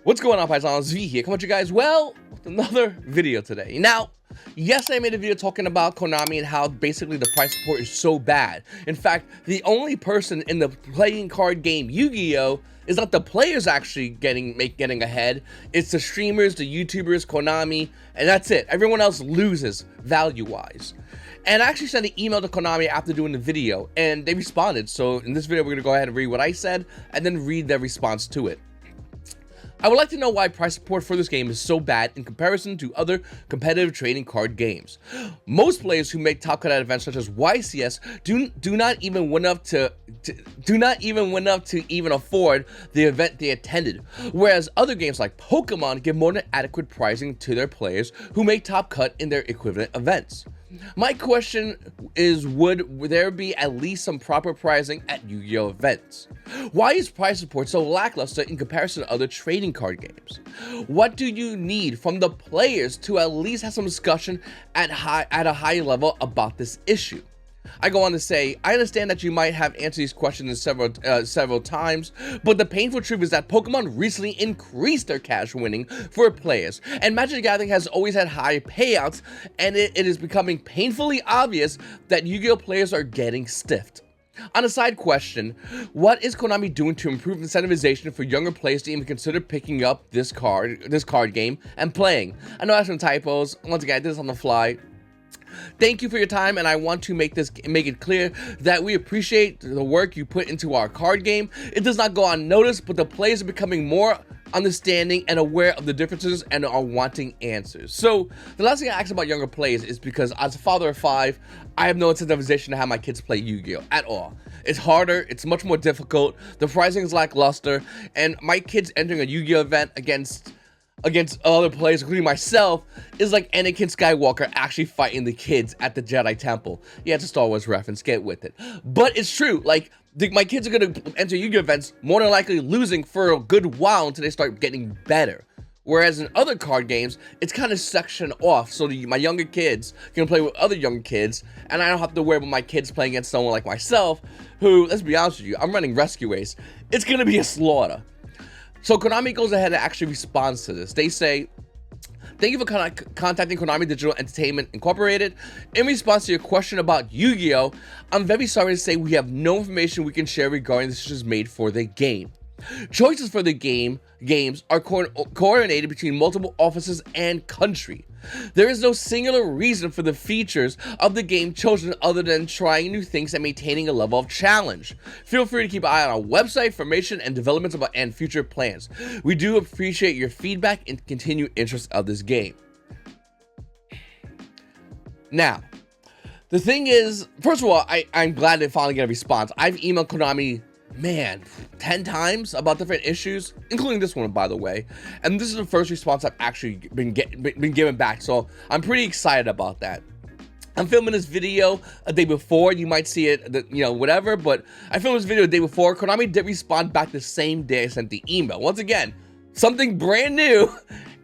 What's going on, Paisanos? V here, coming at you guys, well, with another video today. Now, yesterday I made a video talking about Konami and how basically the price support is so bad. In fact, the only person in the playing card game Yu-Gi-Oh! Is not the players actually getting ahead, it's the streamers, the YouTubers, Konami, and that's it. Everyone else loses value-wise. And I actually sent an email to Konami after doing the video, and they responded. So in this video, we're going to go ahead and read what I said, and then read their response to it. I would like to know why price support for this game is so bad in comparison to other competitive trading card games. Most players who make top cut at events such as YCS do not even win enough to even afford the event they attended, whereas other games like Pokemon give more than adequate pricing to their players who make top cut in their equivalent events. My question is, would there be at least some proper pricing at Yu-Gi-Oh! Events? Why is price support so lackluster in comparison to other trading card games? What do you need from the players to at least have some discussion at a high level about this issue? I go on to say, I understand that you might have answered these questions several times, but the painful truth is that Pokemon recently increased their cash winning for players, and Magic the Gathering has always had high payouts, and it is becoming painfully obvious that Yu-Gi-Oh! Players are getting stiffed. On a side question, what is Konami doing to improve incentivization for younger players to even consider picking up this card game and playing? I know I have some typos. Once again, I did this on the fly. Thank you for your time, and I want to make it clear that we appreciate the work you put into our card game. It does not go unnoticed, but the players are becoming more understanding and aware of the differences and are wanting answers. So the last thing I asked about younger players is because as a father of 5, I have no incentivization to have my kids play Yu-Gi-Oh! At all. It's harder, it's much more difficult, the pricing is lackluster, and my kids entering a Yu-Gi-Oh! Event against other players, including myself, is like Anakin Skywalker actually fighting the kids at the Jedi Temple. Yeah, it's a Star Wars reference, get with it. But it's true, like, my kids are going to enter Yu-Gi-Oh! Events more than likely losing for a good while until they start getting better. Whereas in other card games, it's kind of sectioned off so my younger kids can play with other younger kids, and I don't have to worry about my kids playing against someone like myself, who, let's be honest with you, I'm running Rescue Ace. It's going to be a slaughter. So Konami goes ahead and actually responds to this. They say, thank you for contacting Konami Digital Entertainment Incorporated. In response to your question about Yu-Gi-Oh!, I'm very sorry to say we have no information we can share regarding decisions made for the game. Choices for the games are coordinated between multiple offices and country. There is no singular reason for the features of the game chosen other than trying new things and maintaining a level of challenge. Feel free to keep an eye on our website, information, and developments about and future plans. We do appreciate your feedback and continued interest of this game. Now, the thing is, first of all, I'm glad they finally get a response. I've emailed Konami 10 times about different issues, including this one, by the way, and this is the first response I've actually been given back, so I'm pretty excited about that. I'm filming this video a day before. You might see it, whatever, but I filmed this video a day before. Konami did respond back the same day I sent the email. Once again, something brand new,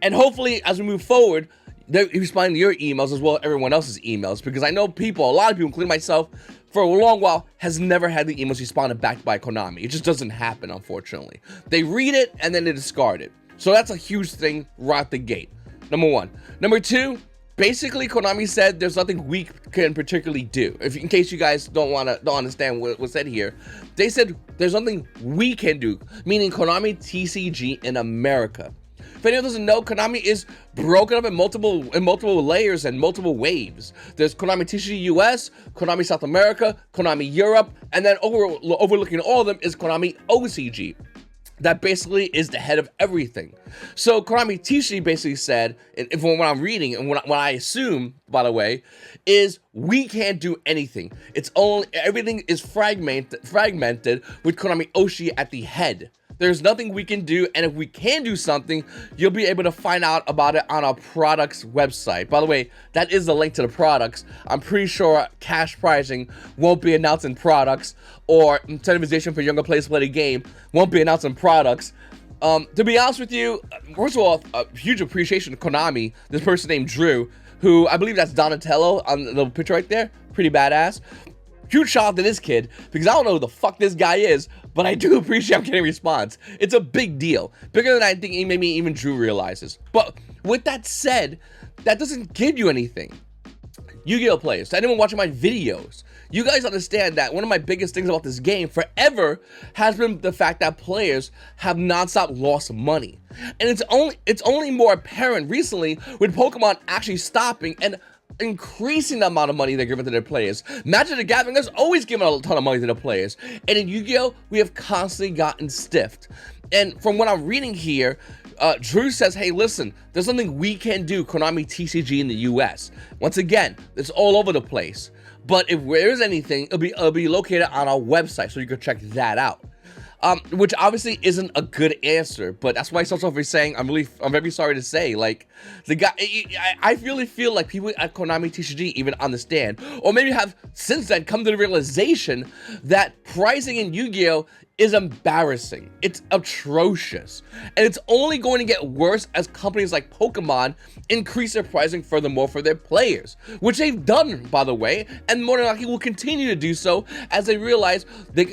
and hopefully as we move forward, they're responding to your emails as well as everyone else's emails, because I know a lot of people, including myself, for a long while, has never had the emails responded back by Konami. It just doesn't happen, unfortunately. They read it, and then they discard it. So that's a huge thing right out the gate. Number one. Number two, basically, Konami said there's nothing we can particularly do. In case you guys don't understand what was said here, they said there's nothing we can do, meaning Konami TCG in America. If anyone doesn't know, Konami is broken up in multiple layers and multiple waves. There's Konami TCG US, Konami South America, Konami Europe, and then overlooking all of them is Konami OCG. That basically is the head of everything. So Konami TCG basically said, and from what I'm reading and what I assume, by the way, is we can't do anything. Everything is fragmented with Konami Oshi at the head. There's nothing we can do, and if we can do something, you'll be able to find out about it on our products website. By the way, that is the link to the products. I'm pretty sure cash pricing won't be announced in products, or incentivization for younger players to play the game won't be announced in products. To be honest with you, first of all, a huge appreciation to Konami, this person named Drew, who I believe that's Donatello on the little picture right there, pretty badass. huge shout out to this kid, because I don't know who the fuck this guy is, but I do appreciate I'm getting a response. It's a big deal. Bigger than I think maybe even Drew realizes. But with that said, that doesn't give you anything. Yu-Gi-Oh players, to anyone watching my videos, you guys understand that one of my biggest things about this game forever has been the fact that players have nonstop lost money. And it's only more apparent recently with Pokemon actually stopping and increasing the amount of money they're giving to their players. Magic the Gathering has always given a ton of money to the players. And in Yu-Gi-Oh, we have constantly gotten stiffed. And from what I'm reading here, Drew says, hey, listen, there's something we can do, Konami TCG in the US. Once again, it's all over the place. But if there is anything, it'll be located on our website, so you can check that out. Which obviously isn't a good answer, but that's why I started off saying I'm very sorry to say, like, the guy, I really feel like people at Konami TCG even understand, or maybe have since then come to the realization that pricing in Yu-Gi-Oh is embarrassing. It's atrocious. And it's only going to get worse as companies like Pokemon increase their pricing furthermore for their players, which they've done, by the way, and more than likely will continue to do so as they realize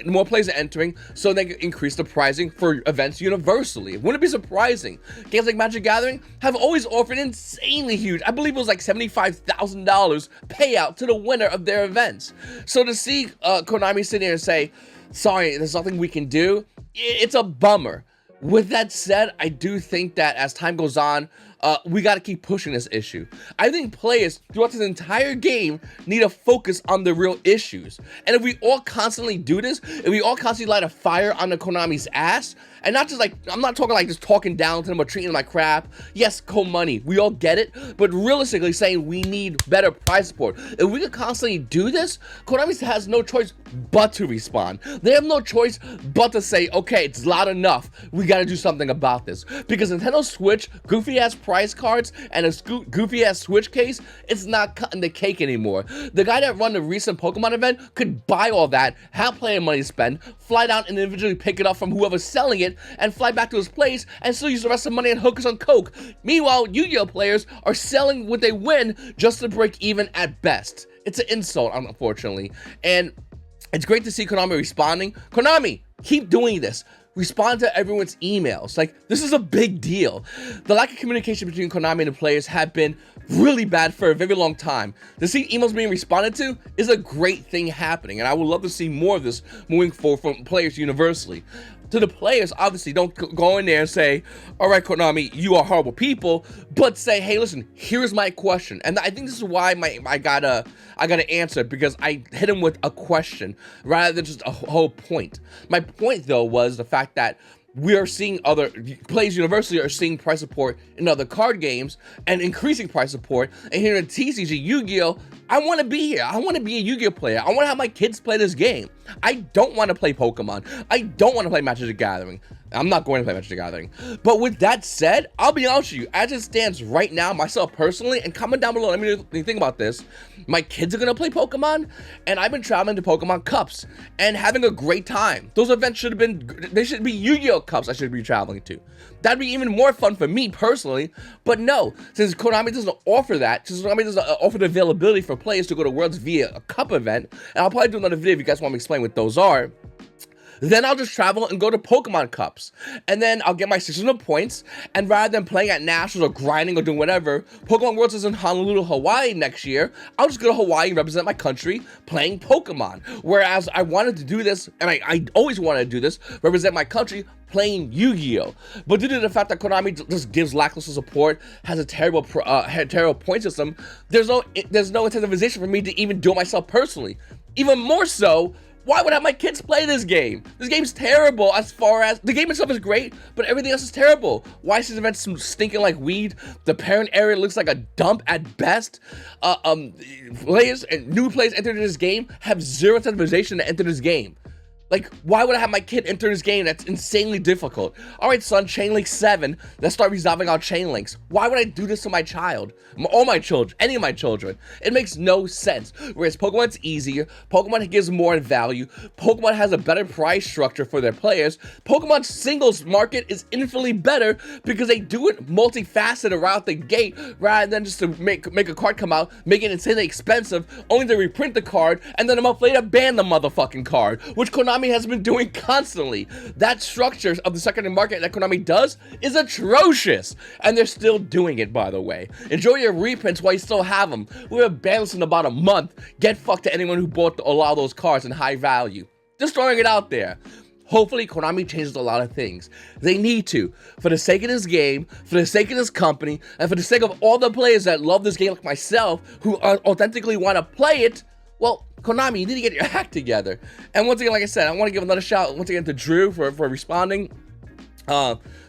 more players are entering, so they can increase the pricing for events universally. Wouldn't it be surprising? Games like Magic Gathering have always offered insanely huge, I believe it was like $75,000 payout to the winner of their events. So to see Konami sit there and say, sorry, there's nothing we can do, it's a bummer. With that said, I do think that as time goes on, we got to keep pushing this issue. I think players throughout this entire game need to focus on the real issues. And if we all constantly do this, if we all constantly light a fire on the Konami's ass, and not just like, I'm not talking like just talking down to them or treating them like crap. Yes, co-money, we all get it, but realistically saying we need better price support. If we could constantly do this, Konami has no choice but to respond. They have no choice but to say, okay, it's loud enough, we gotta do something about this. Because Nintendo Switch, goofy ass price cards, and a goofy ass Switch case, it's not cutting the cake anymore. The guy that run the recent Pokemon event could buy all that, have plenty of money to spend, fly down and individually pick it up from whoever's selling it, and fly back to his place and still use the rest of the money and hookers on coke. Meanwhile, Yu-Gi-Oh players are selling what they win just to break even at best. It's an insult, unfortunately. And it's great to see Konami responding. Konami, keep doing this. Respond to everyone's emails. Like, this is a big deal. The lack of communication between Konami and the players have been really bad for a very long time. To see emails being responded to is a great thing happening, and I would love to see more of this moving forward from players universally. To the players, obviously, don't go in there and say, all right, Konami, you are horrible people, but say, hey, listen, here's my question. And I think this is why I gotta answer, because I hit him with a question rather than just a whole point. My point, though, was the fact that we are seeing other players universally are seeing price support in other card games and increasing price support. And here in TCG Yu-Gi-Oh, I want to be here. I want to be a Yu-Gi-Oh player. I want to have my kids play this game. I don't want to play Pokemon. I don't want to play Magic the Gathering. I'm not going to play Magic the Gathering. But with that said, I'll be honest with you, as it stands right now, myself personally, and comment down below, let me know what you think about this. My kids are going to play Pokemon, and I've been traveling to Pokemon Cups and having a great time. Those events should have been, they should be Yu-Gi-Oh Cups I should be traveling to. That'd be even more fun for me personally, but no, since Konami doesn't offer that, since Konami doesn't offer the availability for players to go to Worlds via a Cup event, and I'll probably do another video if you guys want me to explain what those are, then I'll just travel and go to Pokemon Cups. And then I'll get my 600 points. And rather than playing at Nationals or grinding or doing whatever, Pokemon Worlds is in Honolulu, Hawaii next year. I'll just go to Hawaii and represent my country playing Pokemon. Whereas I wanted to do this, and I always wanted to do this, represent my country playing Yu-Gi-Oh! But due to the fact that Konami just gives lackluster support, has a terrible point system, there's no incentivization for me to even do it myself personally. Even more so, why would I have my kids play this game? This game's terrible as far as, the game itself is great, but everything else is terrible. Why is this event stinking like weed? The parent area looks like a dump at best. Players and new players entering this game have zero incentivization to enter this game. Like, why would I have my kid enter this game that's insanely difficult? All right, son, Chain Link 7, let's start resolving our chain links. Why would I do this to my child? All my children, any of my children. It makes no sense. Whereas Pokemon's easier, Pokemon gives more value, Pokemon has a better price structure for their players, Pokemon's singles market is infinitely better because they do it multifaceted around the gate rather than just to make a card come out, make it insanely expensive, only to reprint the card, and then a month later ban the motherfucking card, which Konami has been doing constantly. That structure of the secondary market that Konami does is atrocious, and they're still doing it, by the way. Enjoy your reprints while you still have them. We're balanced in about a month. Get fucked to anyone who bought a lot of those cards in high value. Just throwing it out there. Hopefully, Konami changes a lot of things. They need to, for the sake of this game, for the sake of this company, and for the sake of all the players that love this game like myself, who authentically want to play it. Well, Konami, you need to get your act together. And once again, like I said, I want to give another shout once again to Drew for responding.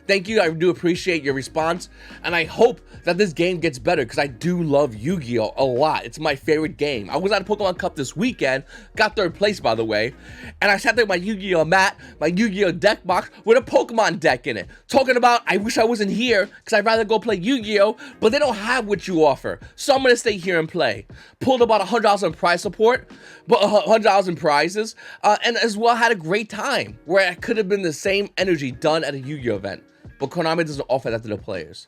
Thank you. I do appreciate your response, and I hope that this game gets better because I do love Yu-Gi-Oh! A lot. It's my favorite game. I was at a Pokemon Cup this weekend, got 3rd place, by the way, and I sat there with my Yu-Gi-Oh! Mat, my Yu-Gi-Oh! Deck box with a Pokemon deck in it, talking about I wish I wasn't here because I'd rather go play Yu-Gi-Oh! But they don't have what you offer, so I'm gonna stay here and play. Pulled about $100 in prize support, but $100 in prizes, and as well had a great time where it could have been the same energy done at a Yu-Gi-Oh! Event. But Konami doesn't offer that to the players.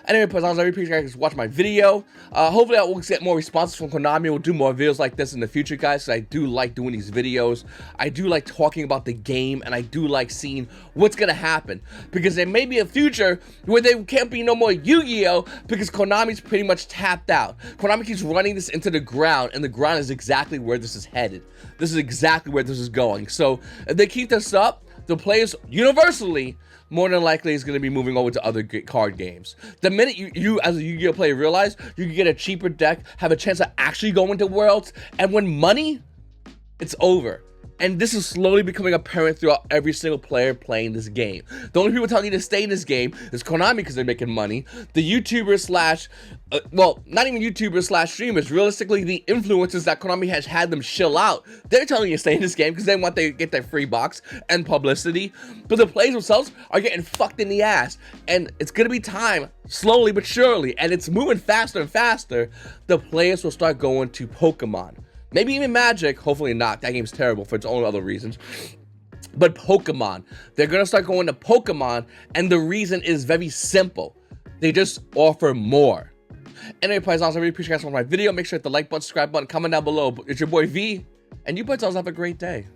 Anyway, I really appreciate you guys watching my video. Hopefully I will get more responses from Konami. We'll do more videos like this in the future, guys, because I do like doing these videos. I do like talking about the game, and I do like seeing what's going to happen. Because there may be a future where there can't be no more Yu-Gi-Oh! Because Konami's pretty much tapped out. Konami keeps running this into the ground, and the ground is exactly where this is headed. This is exactly where this is going. So if they keep this up, the players universally more than likely is going to be moving over to other card games. The minute you as a Yu-Gi-Oh! Player realize you can get a cheaper deck, have a chance to actually go into Worlds, and win money, it's over. And this is slowly becoming apparent throughout every single player playing this game. The only people telling you to stay in this game is Konami because they're making money. The YouTubers slash, well, not even YouTubers slash streamers, realistically the influencers that Konami has had them chill out. They're telling you to stay in this game because they want to get their free box and publicity. But the players themselves are getting fucked in the ass. And it's going to be time, slowly but surely, and it's moving faster and faster, the players will start going to Pokemon. Maybe even Magic, hopefully not. That game's terrible for its own other reasons. But Pokemon. They're going to start going to Pokemon, and the reason is very simple. They just offer more. Anyway, Paisano, I really appreciate you guys watching my video. Make sure to hit the like button, subscribe button, comment down below. It's your boy V, and you Paisano have a great day.